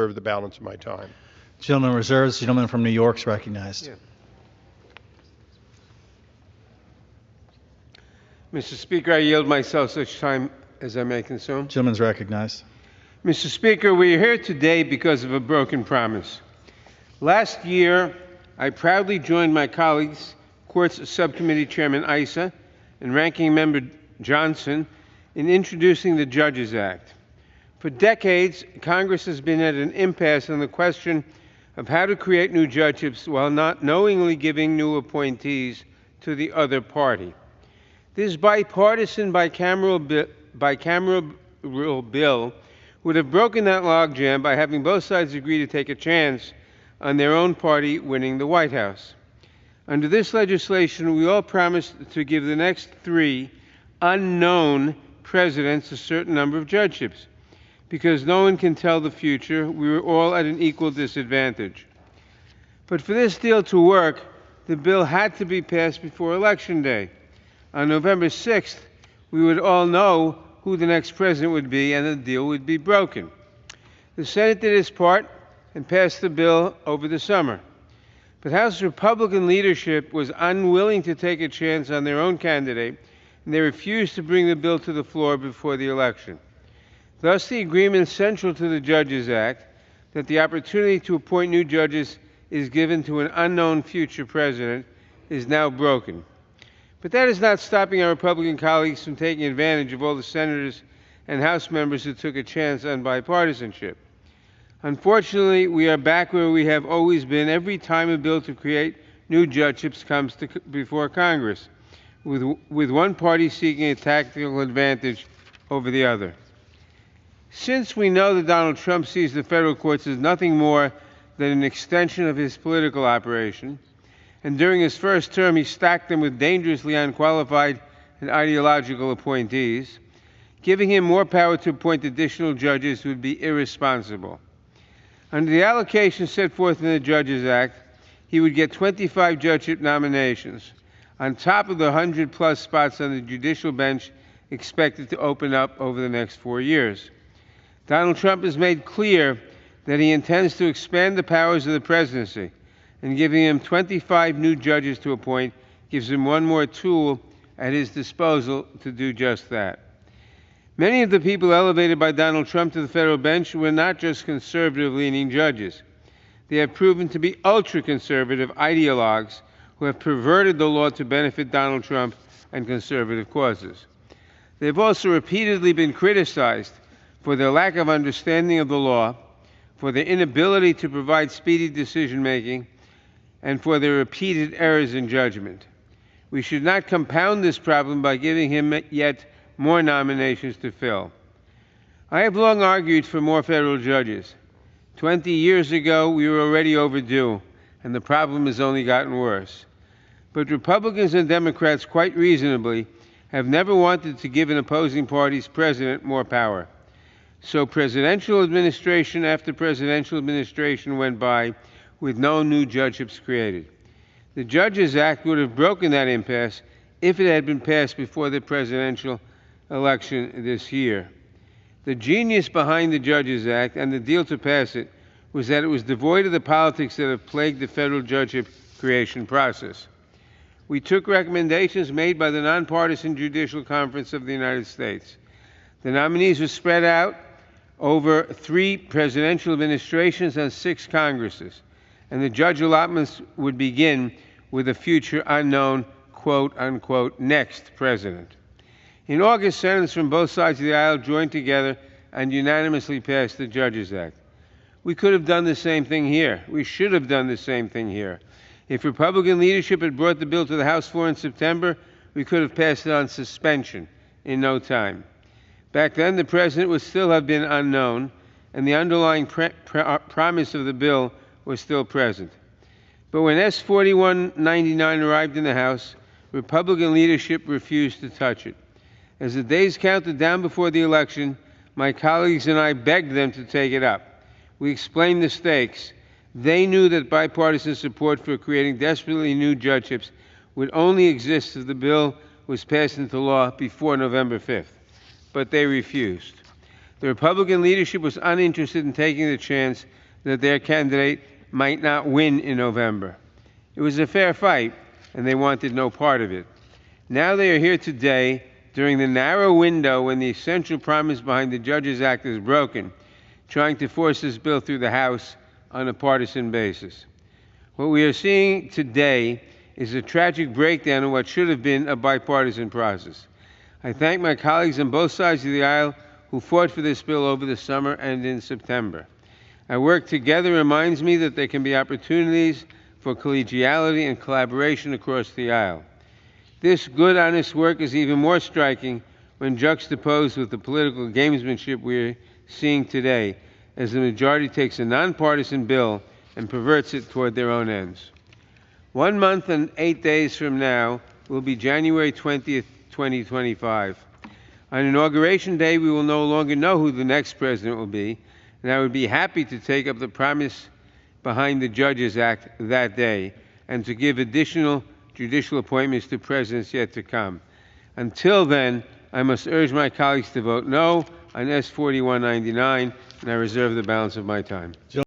reserve the balance of my time. Gentleman reserves. The gentleman from New York is recognized. Yeah. Mr. Speaker, I yield myself such time as I may consume. Gentleman is recognized. Mr. Speaker, we are here today because of a broken promise. Last year, I proudly joined my colleagues, Courts Subcommittee Chairman Issa and Ranking Member Johnson, in introducing the Judges Act. For decades, Congress has been at an impasse on the question of how to create new judgeships while not knowingly giving new appointees to the other party. This bipartisan bicameral bill would have broken that logjam by having both sides agree to take a chance on their own party winning the White House. Under this legislation, we all promised to give the next 3 unknown presidents a certain number of judgeships. Because no one can tell the future, we were all at an equal disadvantage. But for this deal to work, the bill had to be passed before Election Day. On November 6th, we would all know who the next president would be, and the deal would be broken. The Senate did its part and passed the bill over the summer. But House Republican leadership was unwilling to take a chance on their own candidate, and they refused to bring the bill to the floor before the election. Thus, the agreement central to the Judges Act, that the opportunity to appoint new judges is given to an unknown future president, is now broken. But that is not stopping our Republican colleagues from taking advantage of all the senators and House members who took a chance on bipartisanship. Unfortunately, we are back where we have always been every time a bill to create new judgeships comes before Congress, with one party seeking a tactical advantage over the other. Since we know that Donald Trump sees the federal courts as nothing more than an extension of his political operation, and during his first term he stacked them with dangerously unqualified and ideological appointees, giving him more power to appoint additional judges would be irresponsible. Under the allocation set forth in the Judges Act, he would get 25 judgeship nominations, on top of the 100-plus spots on the judicial bench expected to open up over the next 4 years. Donald Trump has made clear that he intends to expand the powers of the presidency, and giving him 25 new judges to appoint gives him one more tool at his disposal to do just that. Many of the people elevated by Donald Trump to the federal bench were not just conservative-leaning judges. They have proven to be ultra-conservative ideologues who have perverted the law to benefit Donald Trump and conservative causes. They have also repeatedly been criticized for their lack of understanding of the law, for their inability to provide speedy decision-making, and for their repeated errors in judgment. We should not compound this problem by giving him yet more nominations to fill. I have long argued for more federal judges. 20 years ago, we were already overdue, and the problem has only gotten worse. But Republicans and Democrats, quite reasonably, have never wanted to give an opposing party's president more power. So presidential administration after presidential administration went by with no new judgeships created. The Judges Act would have broken that impasse if it had been passed before the presidential election this year. The genius behind the Judges Act and the deal to pass it was that it was devoid of the politics that have plagued the federal judgeship creation process. We took recommendations made by the Nonpartisan Judicial Conference of the United States. The nominees were spread out over 3 presidential administrations and 6 Congresses, and the judge allotments would begin with a future unknown, quote-unquote, next president. In August, senators from both sides of the aisle joined together and unanimously passed the Judges Act. We could have done the same thing here. We should have done the same thing here. If Republican leadership had brought the bill to the House floor in September, we could have passed it on suspension in no time. Back then, the president would still have been unknown, and the underlying promise of the bill was still present. But when S. 4199 arrived in the House, Republican leadership refused to touch it. As the days counted down before the election, my colleagues and I begged them to take it up. We explained the stakes. They knew that bipartisan support for creating desperately new judgeships would only exist if the bill was passed into law before November 5th. But they refused. The Republican leadership was uninterested in taking the chance that their candidate might not win in November. It was a fair fight, and they wanted no part of it. Now they are here today, during the narrow window when the essential promise behind the Judges Act is broken, trying to force this bill through the House on a partisan basis. What we are seeing today is a tragic breakdown in what should have been a bipartisan process. I thank my colleagues on both sides of the aisle who fought for this bill over the summer and in September. Our work together reminds me that there can be opportunities for collegiality and collaboration across the aisle. This good, honest work is even more striking when juxtaposed with the political gamesmanship we're seeing today, as the majority takes a nonpartisan bill and perverts it toward their own ends. 1 month and 8 days from now will be January 20th, 2025. On Inauguration Day, we will no longer know who the next president will be, and I would be happy to take up the promise behind the Judges Act that day and to give additional judicial appointments to presidents yet to come. Until then, I must urge my colleagues to vote no on S. 4199, and I reserve the balance of my time.